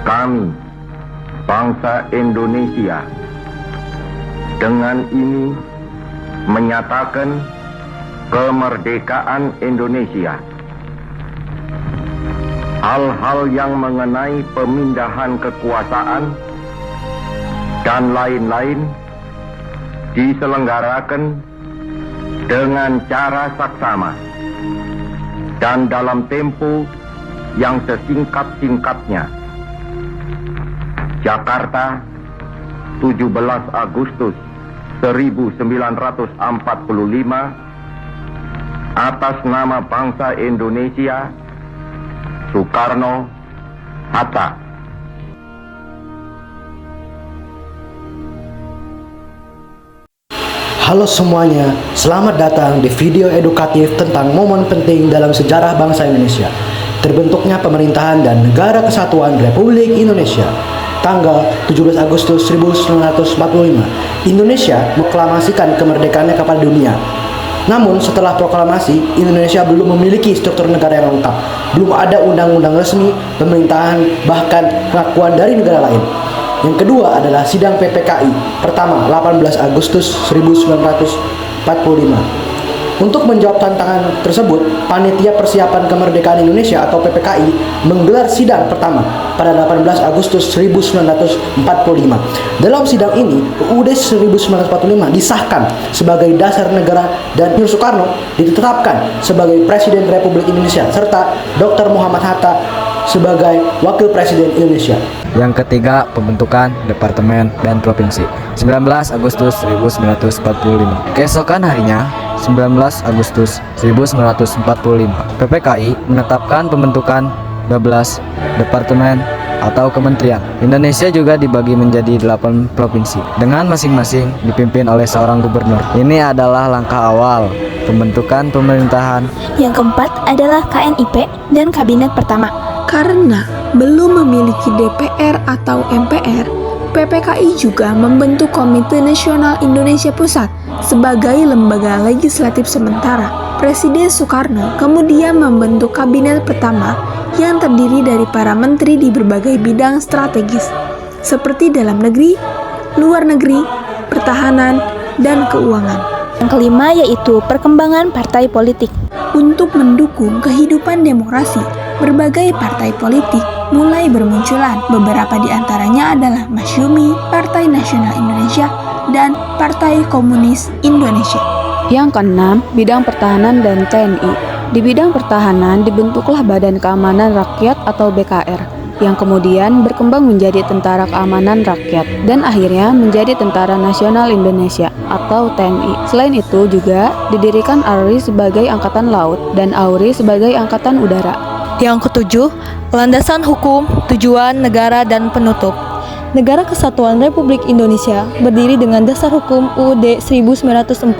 Kami, bangsa Indonesia, dengan ini menyatakan kemerdekaan Indonesia. Hal-hal yang mengenai pemindahan kekuasaan dan lain-lain diselenggarakan dengan cara saksama dan dalam tempo yang sesingkat-singkatnya. Jakarta, 17 Agustus 1945, atas nama bangsa Indonesia, Soekarno Hatta. Halo semuanya, selamat datang di video edukatif tentang momen penting dalam sejarah bangsa Indonesia. Terbentuknya pemerintahan dan negara kesatuan Republik Indonesia. Tanggal 17 Agustus 1945, Indonesia mengproklamasikan kemerdekaannya kepada dunia. Namun setelah proklamasi, Indonesia belum memiliki struktur negara yang lengkap. Belum ada undang-undang resmi, pemerintahan, bahkan pengakuan dari negara lain. Yang kedua adalah sidang PPKI pertama 18 Agustus 1945. Untuk menjawab tantangan tersebut, Panitia Persiapan Kemerdekaan Indonesia atau PPKI menggelar sidang pertama pada 18 Agustus 1945. Dalam sidang ini, UUD 1945 disahkan sebagai dasar negara dan Soekarno ditetapkan sebagai Presiden Republik Indonesia serta Dr. Muhammad Hatta sebagai Wakil Presiden Indonesia. Yang ketiga, pembentukan Departemen dan Provinsi 19 Agustus 1945. Keesokan harinya, 19 Agustus 1945, PPKI menetapkan pembentukan 12 departemen atau kementerian. Indonesia juga dibagi menjadi 8 provinsi dengan masing-masing dipimpin oleh seorang gubernur. Ini adalah langkah awal pembentukan pemerintahan. Yang keempat adalah KNIP dan Kabinet Pertama. Karena belum memiliki DPR atau MPR, PPKI juga membentuk Komite Nasional Indonesia Pusat sebagai lembaga legislatif sementara. Presiden Soekarno kemudian membentuk Kabinet Pertama yang terdiri dari para menteri di berbagai bidang strategis, seperti dalam negeri, luar negeri, pertahanan, dan keuangan. Yang kelima yaitu perkembangan partai politik. Untuk mendukung kehidupan demokrasi, berbagai partai politik mulai bermunculan. Beberapa di antaranya adalah Masyumi, Partai Nasional Indonesia, dan Partai Komunis Indonesia. Yang keenam, bidang pertahanan dan TNI. Di bidang pertahanan dibentuklah Badan Keamanan Rakyat atau BKR, yang kemudian berkembang menjadi Tentara Keamanan Rakyat dan akhirnya menjadi Tentara Nasional Indonesia atau TNI. Selain itu juga didirikan ARI sebagai Angkatan Laut dan AURI sebagai Angkatan Udara. Yang ketujuh, landasan hukum, tujuan, negara, dan penutup. Negara Kesatuan Republik Indonesia berdiri dengan dasar hukum UUD 1945,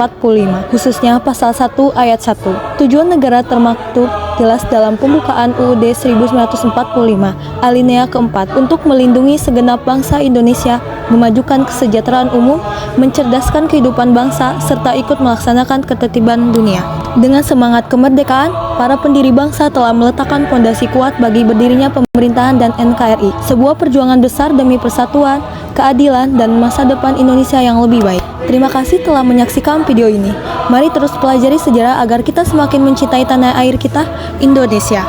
khususnya pasal 1 ayat 1. Tujuan negara termaktub jelas dalam pembukaan UUD 1945, alinea keempat, untuk melindungi segenap bangsa Indonesia, memajukan kesejahteraan umum, mencerdaskan kehidupan bangsa, serta ikut melaksanakan ketertiban dunia. Dengan semangat kemerdekaan, para pendiri bangsa telah meletakkan fondasi kuat bagi berdirinya pemerintahan dan NKRI, sebuah perjuangan besar demi persatuan, keadilan, dan masa depan Indonesia yang lebih baik. Terima kasih telah menyaksikan video ini. Mari terus pelajari sejarah agar kita semakin mencintai tanah air kita, Indonesia.